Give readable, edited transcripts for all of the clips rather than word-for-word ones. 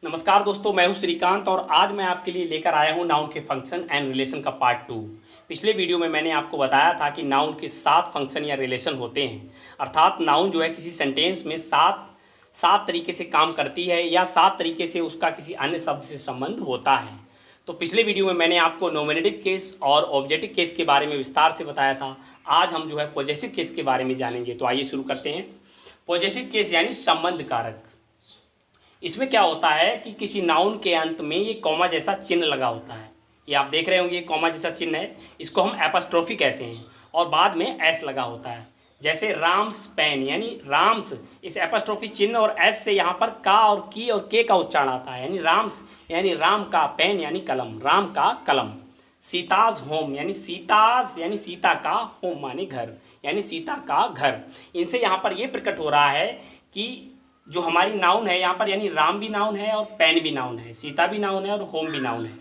नमस्कार दोस्तों, मैं हूं श्रीकांत और आज मैं आपके लिए लेकर आया हूं नाउन के फंक्शन एंड रिलेशन का पार्ट 2। पिछले वीडियो में मैंने आपको बताया था कि नाउन के 7 फंक्शन या रिलेशन होते हैं। अर्थात नाउन जो है किसी सेंटेंस में सात सात तरीके से काम करती है या 7 तरीके से उसका किसी अन्य शब्द से संबंध होता है। तो पिछले वीडियो में मैंने आपको नॉमिनेटिव केस और ऑब्जेक्टिव केस के बारे में विस्तार से बताया था। आज हम जो है पॉजेसिव केस के बारे में जानेंगे। तो आइए शुरू करते हैं। पॉजेसिव केस यानी संबंध कारक। इसमें क्या होता है कि किसी नाउन के अंत में ये कॉमा जैसा चिन्ह लगा होता है। ये आप देख रहे होंगे, ये कॉमा जैसा चिन्ह है, इसको हम एपस्ट्रोफी कहते हैं और बाद में एस लगा होता है। जैसे राम्स पेन यानी राम्स, इस एपस्ट्रोफी चिन्ह और एस से यहाँ पर का और की और के का उच्चारण आता है, यानी राम्स यानी राम का, पेन यानी कलम, राम का कलम। सीताज होम यानी सीताज यानी सीता का, होम माने घर यानी सीता का घर। इनसे यहाँ पर ये प्रकट हो रहा है कि जो हमारी नाउन है यहाँ पर, यानी राम भी नाउन है और पेन भी नाउन है, सीता भी नाउन है और होम भी नाउन है।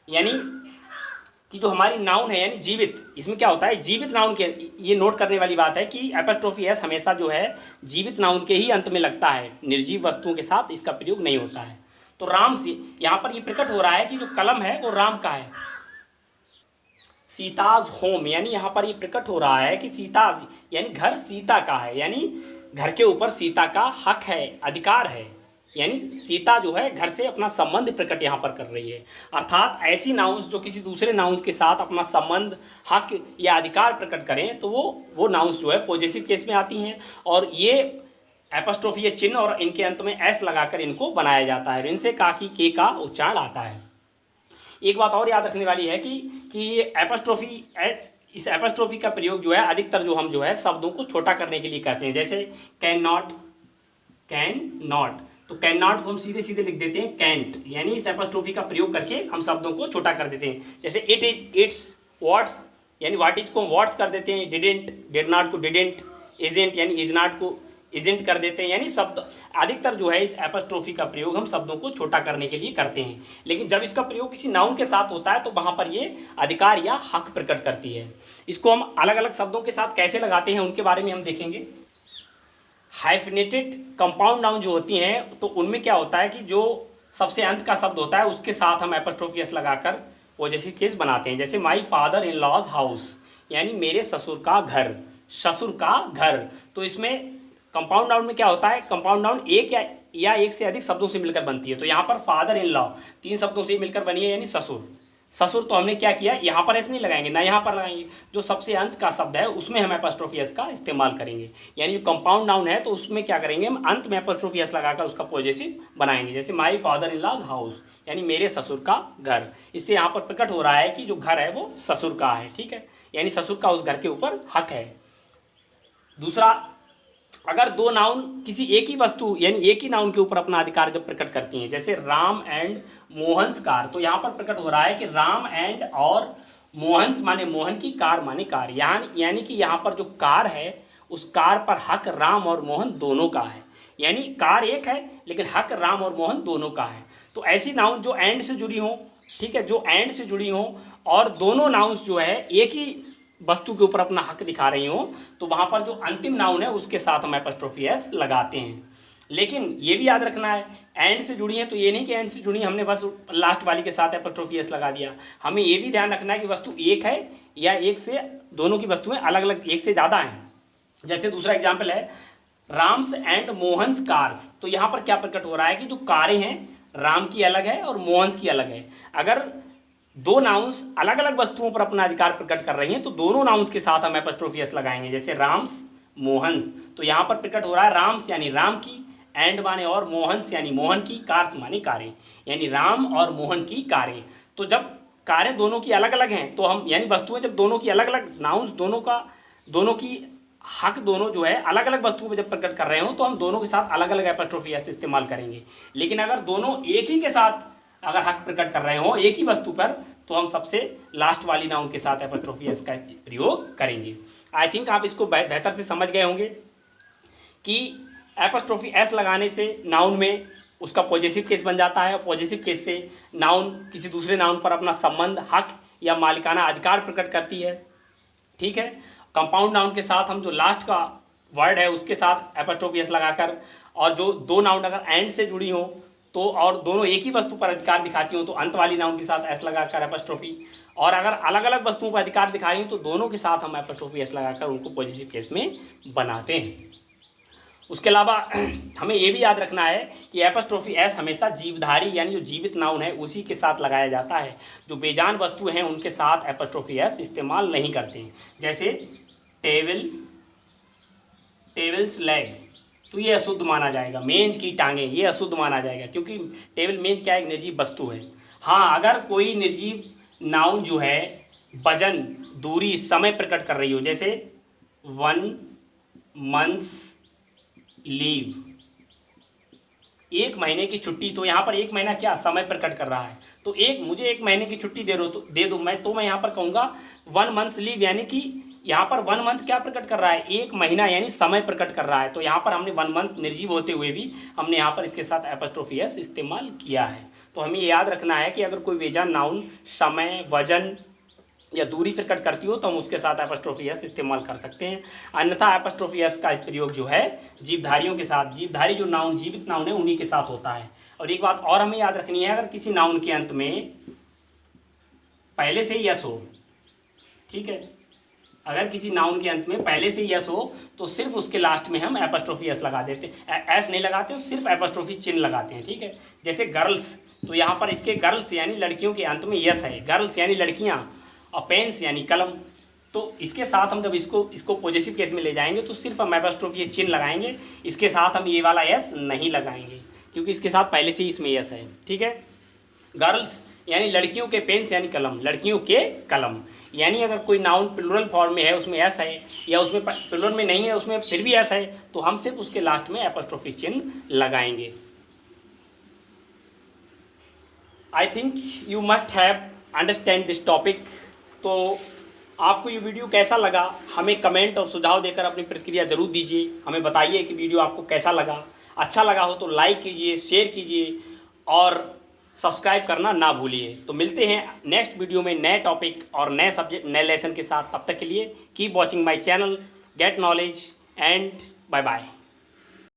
यानी कि जो हमारी नाउन है यानी जीवित, इसमें क्या होता है जीवित नाउन के, ये नोट करने वाली बात है कि एपस्ट्रोफी एस हमेशा जो है जीवित नाउन के ही अंत में लगता है, निर्जीव वस्तुओं के साथ इसका प्रयोग नहीं होता है। तो राम से यहाँ पर ये प्रकट हो रहा है कि जो कलम है वो राम का है। सीताज होम यानी यहाँ पर ये प्रकट हो रहा है कि सीताज यानी घर सीता का है, यानी घर के ऊपर सीता का हक है, अधिकार है। यानी सीता जो है घर से अपना संबंध प्रकट यहाँ पर कर रही है। अर्थात ऐसी नाउन्स जो किसी दूसरे नाउन्स के साथ अपना संबंध, हक या अधिकार प्रकट करें तो वो नाउन्स जो है पॉजेसिव केस में आती हैं। और ये एपस्ट्रोफी या चिन्ह और इनके अंत में एस लगाकर इनको बनाया जाता है। इनसे का की के का उच्चारण आता है। एक बात और याद रखने वाली है कि ये एपस्ट्रोफी, इस एपस्ट्रोफी का प्रयोग जो है अधिकतर जो हम जो है शब्दों को छोटा करने के लिए कहते हैं। जैसे कैन नॉट, तो कैन नॉट को हम सीधे सीधे लिख देते हैं कैंट, यानी इस एपस्ट्रोफी का प्रयोग करके हम शब्दों को छोटा कर देते हैं। जैसे इट इज, इट्स, व्हाट्स यानी व्हाट इज को हम व्हाट्स कर देते हैं, डिडेंट, डिड नॉट को डिडेंट, इजेंट यानी इज नॉट को इजेंट कर देते हैं। यानी शब्द अधिकतर जो है इस एपस्ट्रोफी का प्रयोग हम शब्दों को छोटा करने के लिए करते हैं। लेकिन जब इसका प्रयोग किसी नाउन के साथ होता है तो वहाँ पर ये अधिकार या हक प्रकट करती है। इसको हम अलग अलग शब्दों के साथ कैसे लगाते हैं उनके बारे में हम देखेंगे। हाइफिनेटेड कंपाउंड नाउन जो होती हैं तो उनमें क्या होता है कि जो सबसे अंत का शब्द होता है उसके साथ हम एपस्ट्रोफी एस लगाकर पॉजेसिव केस बनाते हैं। जैसे my father in law's house यानी मेरे ससुर का घर, ससुर का घर। तो इसमें कंपाउंड नाउन में क्या होता है, कंपाउंड नाउन एक या एक से अधिक शब्दों से मिलकर बनती है। तो यहाँ पर फादर इन लॉ 3 शब्दों से मिलकर बनी है, यानी ससुर। ससुर तो हमने क्या किया, यहाँ पर ऐसे नहीं लगाएंगे ना, यहाँ पर लगाएंगे। जो सबसे अंत का शब्द है उसमें हम एपस्ट्रोफी एस का इस्तेमाल करेंगे। यानी जो कंपाउंड नाउन है तो उसमें क्या करेंगे, हम अंत में एपस्ट्रोफी एस लगाकर उसका पॉजेसिव बनाएंगे। जैसे my father in law's house यानी मेरे ससुर का घर। इससे यहाँ पर प्रकट हो रहा है कि जो घर है वो ससुर का है, ठीक है, यानी ससुर का उस घर के ऊपर हक है। दूसरा, अगर दो नाउन किसी एक ही वस्तु यानी एक ही नाउन के ऊपर अपना अधिकार जब प्रकट करती हैं, जैसे राम एंड मोहन्स कार, तो यहाँ पर प्रकट हो रहा है कि राम एंड और मोहन्स माने मोहन की, कार माने कार। यानी कि यहाँ पर जो कार है उस कार पर हक राम और मोहन दोनों का है। यानी कार एक है लेकिन हक राम और मोहन दोनों का है। तो ऐसी नाउन जो एंड से जुड़ी हो, ठीक है, जो एंड से जुड़ी हो और दोनों नाउन्स जो है एक ही वस्तु के ऊपर अपना हक दिखा रही हो, तो वहाँ पर जो अंतिम नाउन है उसके साथ हम एपस्ट्रोफी एस लगाते हैं। लेकिन ये भी याद रखना है, एंड से जुड़ी है तो ये नहीं कि एंड से जुड़ी हमने बस लास्ट वाली के साथ एपस्ट्रोफी एस लगा दिया। हमें ये भी ध्यान रखना है कि वस्तु एक है या एक से दोनों की वस्तुएं अलग अलग, एक से ज़्यादा हैं। जैसे दूसरा एग्जाम्पल है राम्स एंड मोहन्स कार्स, तो यहाँ पर क्या प्रकट हो रहा है कि जो कारें हैं राम की अलग है और मोहन्स की अलग है। अगर दो नाउन्स अलग अलग वस्तुओं पर अपना अधिकार प्रकट कर रही हैं तो दोनों नाउन्स के साथ हम एपस्ट्रोफी एस लगाएंगे। जैसे राम्स मोहन्स, तो यहाँ पर प्रकट हो रहा है राम्स यानी राम की, एंड माने और, मोहन्स यानी मोहन की, कार्स माने कारें, यानी राम और मोहन की कारें। तो जब कारें दोनों की अलग अलग हैं तो हम, यानी वस्तुएं जब दोनों की अलग अलग, नाउन्स दोनों की हक दोनों जो है अलग अलग वस्तुओं पर जब प्रकट कर रहे हो तो हम दोनों के साथ अलग अलग एपस्ट्रोफी एस इस्तेमाल करेंगे। लेकिन अगर दोनों एक ही के साथ अगर हक प्रकट कर रहे हो एक ही वस्तु पर तो हम सबसे लास्ट वाली नाउन के साथ एपस्ट्रोफी एस का प्रयोग करेंगे। आई थिंक आप इसको बेहतर से समझ गए होंगे कि एपस्ट्रोफी एस लगाने से नाउन में उसका पॉजेसिव केस बन जाता है और पॉजेसिव केस से नाउन किसी दूसरे नाउन पर अपना संबंध, हक या मालिकाना अधिकार प्रकट करती है, ठीक है। कंपाउंड नाउन के साथ हम जो लास्ट का वर्ड है उसके साथ एपस्ट्रोफी एस लगाकर, और जो दो नाउन अगर एंड से जुड़ी हो तो और दोनों एक ही वस्तु पर अधिकार दिखाती हो तो अंत वाली नाउन के साथ एस लगाकर एपोस्ट्रोफी, और अगर अलग अलग वस्तुओं पर अधिकार दिखा रही हो तो दोनों के साथ हम एपोस्ट्रोफी एस लगाकर उनको पॉजिटिव केस में बनाते हैं। उसके अलावा हमें ये भी याद रखना है कि एपोस्ट्रोफी एस हमेशा जीवधारी यानी जो जीवित नाउन है उसी के साथ लगाया जाता है। जो बेजान वस्तु हैं उनके साथ एपोस्ट्रोफी एस इस्तेमाल नहीं करते हैं। जैसे टेबल, टेबल्स लेग, तो ये अशुद्ध माना जाएगा। मेज की टांगें, ये अशुद्ध माना जाएगा क्योंकि टेबल मेज क्या एक निर्जीव वस्तु है। हाँ, अगर कोई निर्जीव नाउन जो है वजन, दूरी, समय प्रकट कर रही हो, जैसे 1 मंथ्स लीव, 1 महीने की छुट्टी, तो यहाँ पर 1 महीना क्या समय प्रकट कर रहा है। तो मुझे 1 महीने की छुट्टी दे दो मैं यहाँ पर कहूँगा 1 मंथ्स लीव, यानी कि यहाँ पर 1 मंथ क्या प्रकट कर रहा है, 1 महीना यानी समय प्रकट कर रहा है। तो यहाँ पर हमने 1 मंथ निर्जीव होते हुए भी हमने यहाँ पर इसके साथ एपोस्ट्रोफी एस इस्तेमाल किया है। तो हमें याद रखना है कि अगर कोई बेजान नाउन समय, वजन या दूरी प्रकट करती हो तो हम उसके साथ एपोस्ट्रोफी एस इस्तेमाल कर सकते हैं। अन्यथा एपोस्ट्रोफी एस का प्रयोग जो है जीवधारियों के साथ, जीवधारी जो नाउन, जीवित नाउन है उन्हीं के साथ होता है। और एक बात और हमें याद रखनी है, अगर किसी नाउन के अंत में पहले से यस हो, ठीक है, अगर किसी नाउन के अंत में पहले से यस हो तो सिर्फ उसके लास्ट में हम एपोस्ट्रोफी एस लगा देते हैं। एस नहीं लगाते, सिर्फ एपोस्ट्रोफी चिन्ह लगाते हैं, ठीक है। जैसे गर्ल्स, तो यहाँ पर इसके गर्ल्स यानी लड़कियों के अंत में यस है, गर्ल्स यानी लड़कियाँ, और पेन्स यानी कलम। तो इसके साथ हम जब इसको पॉजिटिव केस में ले जाएंगे तो सिर्फ हम एपोस्ट्रोफी चिन्ह लगाएंगे, इसके साथ हम ये वाला यस नहीं लगाएंगे क्योंकि इसके साथ पहले से ही इसमें यस है, ठीक है। गर्ल्स यानी लड़कियों के पेन्स यानी कलम, लड़कियों के कलम, यानी अगर कोई नाउन प्लूरल फॉर्म में है उसमें एस है, या उसमें प्लूरल में नहीं है उसमें फिर भी एस है, तो हम सिर्फ उसके लास्ट में एपोस्ट्रोफी चिन्ह लगाएंगे। I think you must have understand this topic. तो आपको ये वीडियो कैसा लगा, हमें कमेंट और सुझाव देकर अपनी प्रतिक्रिया जरूर दीजिए। हमें बताइए कि वीडियो आपको कैसा लगा। अच्छा लगा हो तो लाइक कीजिए, शेयर कीजिए और सब्सक्राइब करना ना भूलिए। तो मिलते हैं नेक्स्ट वीडियो में नए टॉपिक और नए सब्जेक्ट, नए लेसन के साथ। तब तक के लिए keep watching my channel, get knowledge and bye bye.